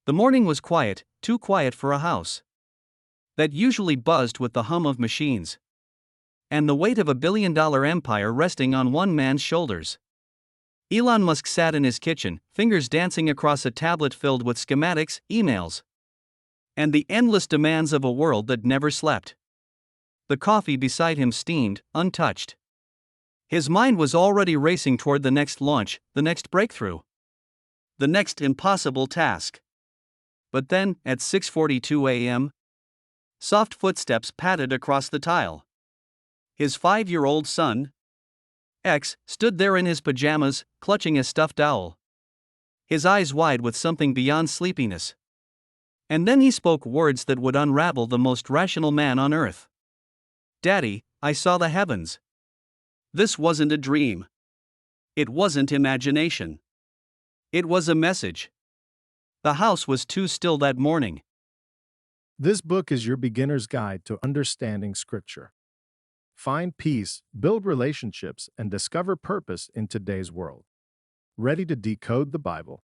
The morning was quiet, too quiet for a house that usually buzzed with the hum of machines and the weight of $1 billion empire resting on one man's shoulders. Elon Musk sat in his kitchen, fingers dancing across a tablet filled with schematics, emails, and the endless demands of a world that never slept. The coffee beside him steamed, untouched. His mind was already racing toward the next launch, the next breakthrough, the next impossible task. But then, at 6:42 a.m., soft footsteps padded across the tile. His 5-year-old son, X, stood there in his pajamas, clutching a stuffed owl, his eyes wide with something beyond sleepiness. And then he spoke words that would unravel the most rational man on earth. "Daddy, I saw the heavens." This wasn't a dream. It wasn't imagination. It was a message. The house was too still that morning. This book is your beginner's guide to understanding Scripture. Find peace, build relationships, and discover purpose in today's world. Ready to decode the Bible?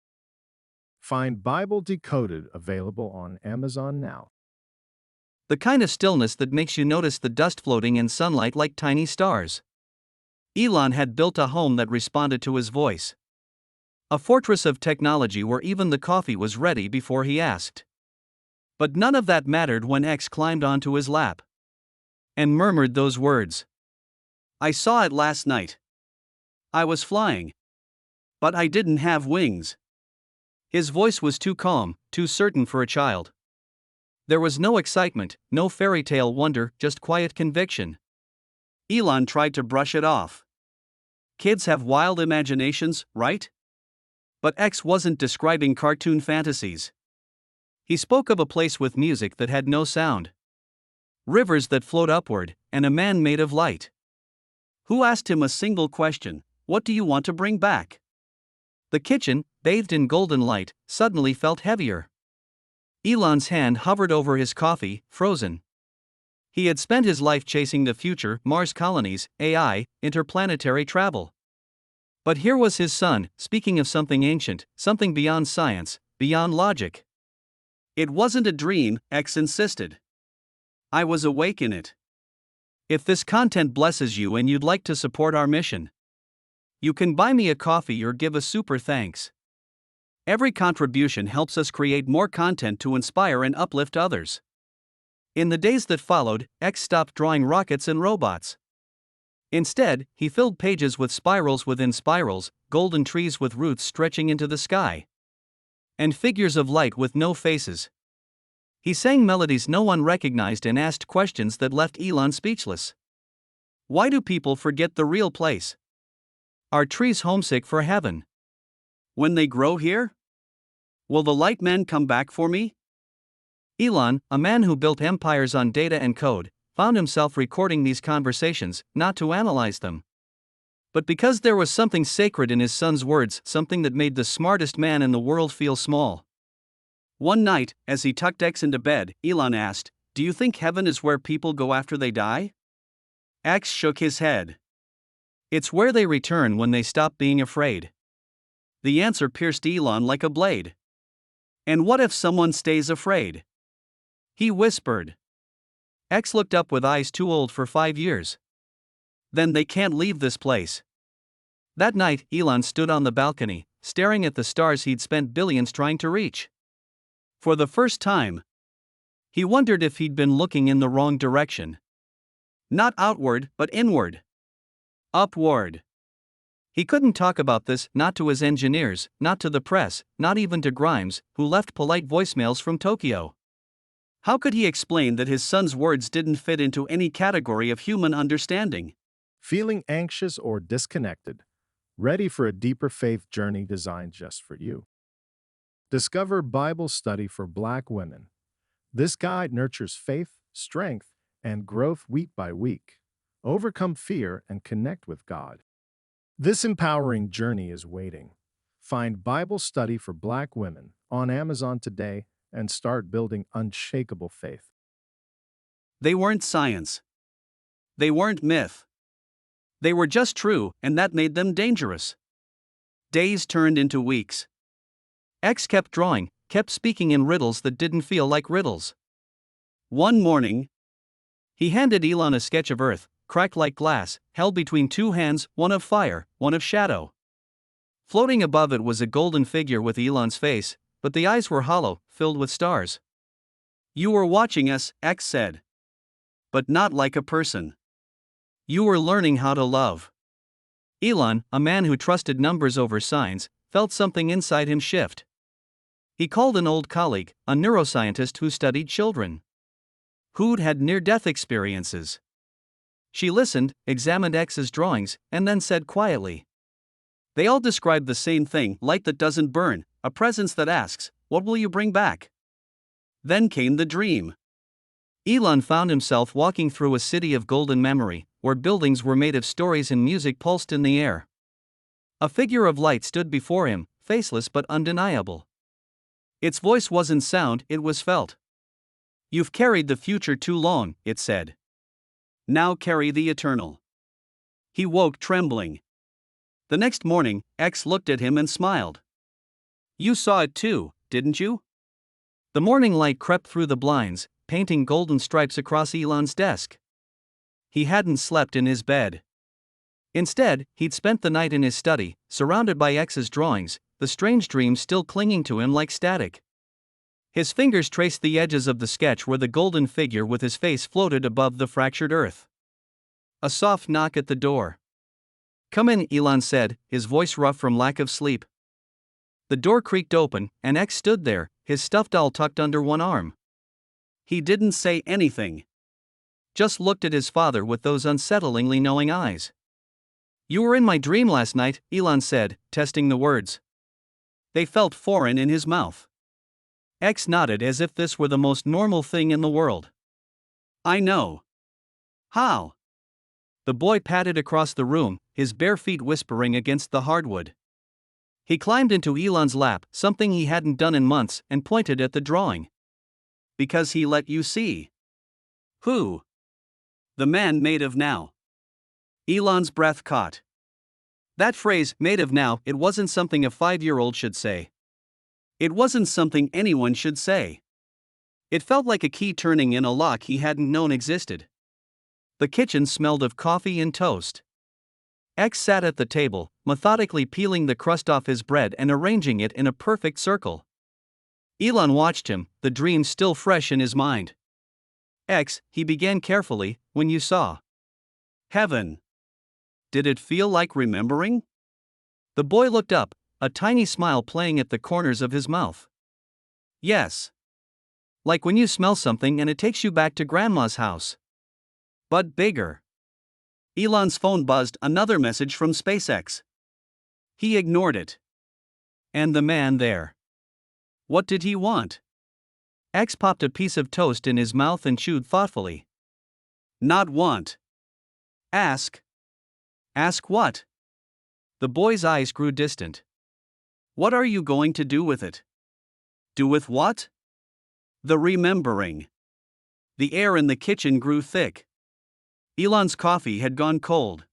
Find Bible Decoded available on Amazon now. The kind of stillness that makes you notice the dust floating in sunlight like tiny stars. Elon had built a home that responded to his voice. A fortress of technology where even the coffee was ready before he asked. But none of that mattered when X climbed onto his lap and murmured those words. "I saw it last night. I was flying. But I didn't have wings." His voice was too calm, too certain for a child. There was no excitement, no fairy tale wonder, just quiet conviction. Elon tried to brush it off. Kids have wild imaginations, right? But X wasn't describing cartoon fantasies. He spoke of a place with music that had no sound, rivers that flowed upward, and a man made of light, who asked him a single question: "What do you want to bring back?" The kitchen, bathed in golden light, suddenly felt heavier. Elon's hand hovered over his coffee, frozen. He had spent his life chasing the future, Mars colonies, AI, interplanetary travel. But here was his son, speaking of something ancient, something beyond science, beyond logic. "It wasn't a dream," X insisted. "I was awake in it." If this content blesses you and you'd like to support our mission, you can buy me a coffee or give a super thanks. Every contribution helps us create more content to inspire and uplift others. In the days that followed, X stopped drawing rockets and robots. Instead, he filled pages with spirals within spirals, golden trees with roots stretching into the sky, and figures of light with no faces. He sang melodies no one recognized and asked questions that left Elon speechless. Why do people forget the real place? Are trees homesick for heaven? When they grow here? Will the light man come back for me? Elon, a man who built empires on data and code, found himself recording these conversations, not to analyze them, but because there was something sacred in his son's words, something that made the smartest man in the world feel small. One night, as he tucked X into bed, Elon asked, "Do you think heaven is where people go after they die?" X shook his head. "It's where they return when they stop being afraid." The answer pierced Elon like a blade. "And what if someone stays afraid?" He whispered. X looked up with eyes too old for 5 years. "Then they can't leave this place." That night, Elon stood on the balcony, staring at the stars he'd spent billions trying to reach. For the first time, he wondered if he'd been looking in the wrong direction. Not outward, but inward. Upward. He couldn't talk about this, not to his engineers, not to the press, not even to Grimes, who left polite voicemails from Tokyo. How could he explain that his son's words didn't fit into any category of human understanding? Feeling anxious or disconnected? Ready for a deeper faith journey designed just for you? Discover Bible Study for Black Women. This guide nurtures faith, strength, and growth week by week. Overcome fear and connect with God. This empowering journey is waiting. Find Bible Study for Black Women on Amazon today and start building unshakable faith. They weren't science. They weren't myth. They were just true, and that made them dangerous. Days turned into weeks. X kept drawing, kept speaking in riddles that didn't feel like riddles. One morning, he handed Elon a sketch of Earth, cracked like glass, held between two hands, one of fire, one of shadow. Floating above it was a golden figure with Elon's face, but the eyes were hollow, filled with stars. "You were watching us," X said. "But not like a person. You were learning how to love." Elon, a man who trusted numbers over signs, felt something inside him shift. He called an old colleague, a neuroscientist who studied children, who'd had near-death experiences. She listened, examined X's drawings, and then said quietly, "They all describe the same thing: light that doesn't burn, a presence that asks, 'What will you bring back?'" Then came the dream. Elon found himself walking through a city of golden memory, where buildings were made of stories and music pulsed in the air. A figure of light stood before him, faceless but undeniable. Its voice wasn't sound, it was felt. "You've carried the future too long," it said. "Now carry the eternal." He woke trembling. The next morning, X looked at him and smiled. "You saw it too, didn't you?" The morning light crept through the blinds, painting golden stripes across Elon's desk. He hadn't slept in his bed. Instead, he'd spent the night in his study, surrounded by X's drawings, the strange dream still clinging to him like static. His fingers traced the edges of the sketch where the golden figure with his face floated above the fractured earth. A soft knock at the door. "Come in," Elon said, his voice rough from lack of sleep. The door creaked open, and X stood there, his stuffed doll tucked under one arm. He didn't say anything. Just looked at his father with those unsettlingly knowing eyes. "You were in my dream last night," Elon said, testing the words. They felt foreign in his mouth. X nodded as if this were the most normal thing in the world. "I know." "How?" The boy padded across the room, his bare feet whispering against the hardwood. He climbed into Elon's lap, something he hadn't done in months, and pointed at the drawing. "Because he let you see." "Who?" "The man made of now." Elon's breath caught. That phrase, "made of now," it wasn't something a 5-year-old should say. It wasn't something anyone should say. It felt like a key turning in a lock he hadn't known existed. The kitchen smelled of coffee and toast. X sat at the table, methodically peeling the crust off his bread and arranging it in a perfect circle. Elon watched him, the dream still fresh in his mind. "X," he began carefully, "when you saw heaven, did it feel like remembering?" The boy looked up, a tiny smile playing at the corners of his mouth. "Yes. Like when you smell something and it takes you back to Grandma's house. But bigger." Elon's phone buzzed, another message from SpaceX. He ignored it. And the man there. What did he want? X popped a piece of toast in his mouth and chewed thoughtfully. "Not want. Ask." "Ask what?" The boy's eyes grew distant. "What are you going to do with it?" "Do with what?" "The remembering." The air in the kitchen grew thick. Elon's coffee had gone cold.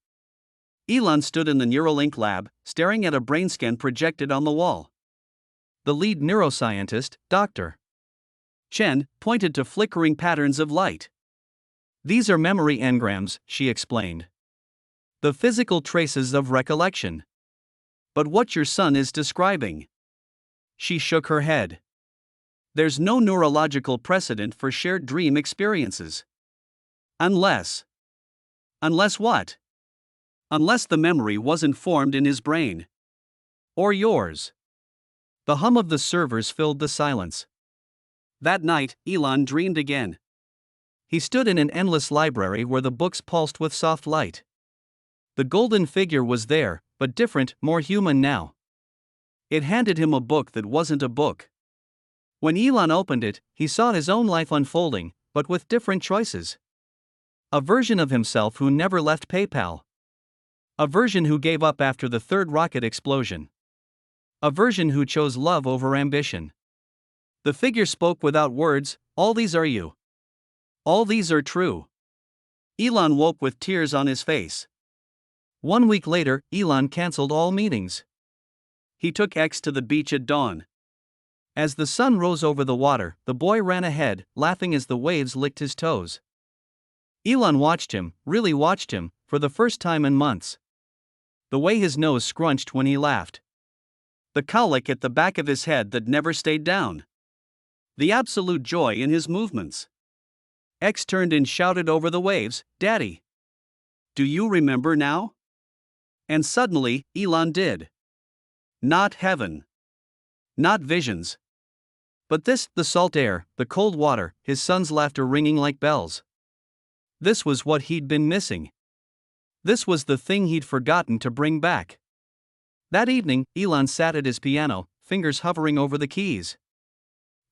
Elon stood in the Neuralink lab, staring at a brain scan projected on the wall. The lead neuroscientist, Dr. Chen, pointed to flickering patterns of light. "These are memory engrams," she explained. "The physical traces of recollection." "But what your son is describing?" She shook her head. "There's no neurological precedent for shared dream experiences. Unless what? Unless the memory wasn't formed in his brain. Or yours." The hum of the servers filled the silence. That night, Elon dreamed again. He stood in an endless library where the books pulsed with soft light. The golden figure was there, but different, more human now. It handed him a book that wasn't a book. When Elon opened it, he saw his own life unfolding, but with different choices. A version of himself who never left PayPal. A version who gave up after the third rocket explosion. A version who chose love over ambition. The figure spoke without words, "All these are you. All these are true." Elon woke with tears on his face. 1 week later, Elon canceled all meetings. He took X to the beach at dawn. As the sun rose over the water, the boy ran ahead, laughing as the waves licked his toes. Elon watched him, really watched him, for the first time in months. The way his nose scrunched when he laughed. The cowlick at the back of his head that never stayed down. The absolute joy in his movements. X turned and shouted over the waves, "Daddy! Do you remember now?" And suddenly, Elon did. Not heaven. Not visions. But this, the salt air, the cold water, his son's laughter ringing like bells. This was what he'd been missing. This was the thing he'd forgotten to bring back. That evening, Elon sat at his piano, fingers hovering over the keys.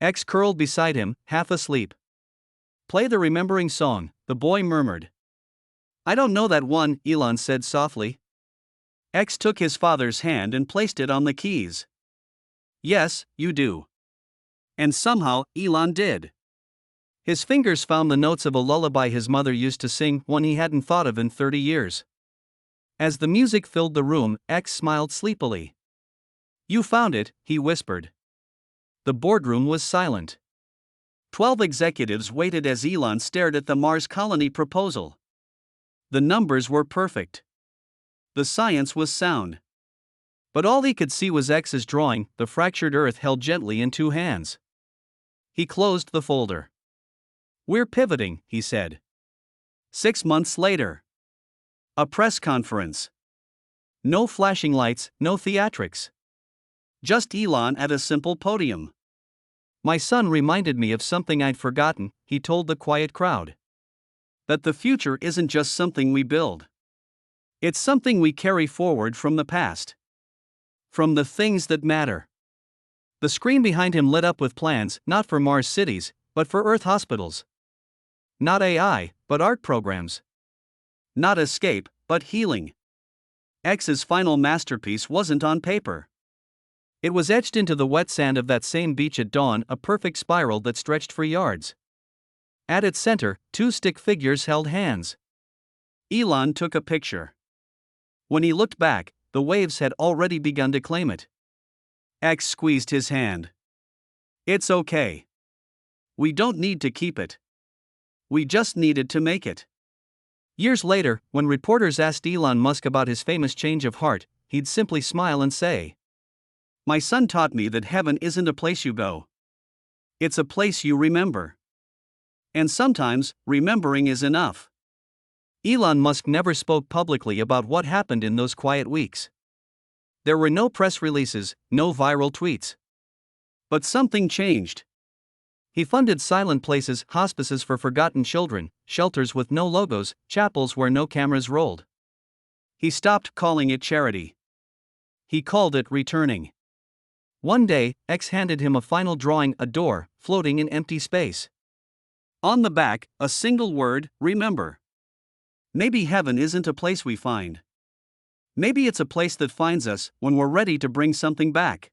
X curled beside him, half asleep. "Play the remembering song," the boy murmured. "I don't know that one," Elon said softly. X took his father's hand and placed it on the keys. "Yes, you do." And somehow, Elon did. His fingers found the notes of a lullaby his mother used to sing, one he hadn't thought of in 30 years. As the music filled the room, X smiled sleepily. "You found it," he whispered. The boardroom was silent. 12 executives waited as Elon stared at the Mars colony proposal. The numbers were perfect. The science was sound. But all he could see was X's drawing, the fractured Earth held gently in two hands. He closed the folder. "We're pivoting," he said. 6 months later. A press conference. No flashing lights, no theatrics. Just Elon at a simple podium. "My son reminded me of something I'd forgotten," he told the quiet crowd. "That the future isn't just something we build. It's something we carry forward from the past. From the things that matter." The screen behind him lit up with plans, not for Mars cities, but for Earth hospitals. Not AI, but art programs. Not escape, but healing. X's final masterpiece wasn't on paper. It was etched into the wet sand of that same beach at dawn, a perfect spiral that stretched for yards. At its center, two stick figures held hands. Elon took a picture. When he looked back, the waves had already begun to claim it. X squeezed his hand. "It's okay. We don't need to keep it. We just needed to make it." Years later, when reporters asked Elon Musk about his famous change of heart, he'd simply smile and say, "My son taught me that heaven isn't a place you go. It's a place you remember. And sometimes, remembering is enough." Elon Musk never spoke publicly about what happened in those quiet weeks. There were no press releases, no viral tweets. But something changed. He funded silent places, hospices for forgotten children, shelters with no logos, chapels where no cameras rolled. He stopped calling it charity. He called it returning. One day, X handed him a final drawing, a door, floating in empty space. On the back, a single word, "Remember." Maybe heaven isn't a place we find. Maybe it's a place that finds us when we're ready to bring something back.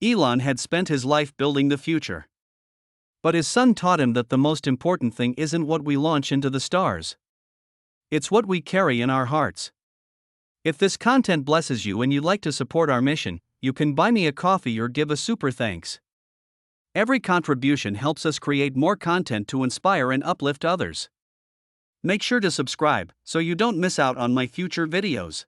Elon had spent his life building the future. But his son taught him that the most important thing isn't what we launch into the stars. It's what we carry in our hearts. If this content blesses you and you'd like to support our mission, you can buy me a coffee or give a super thanks. Every contribution helps us create more content to inspire and uplift others. Make sure to subscribe so you don't miss out on my future videos.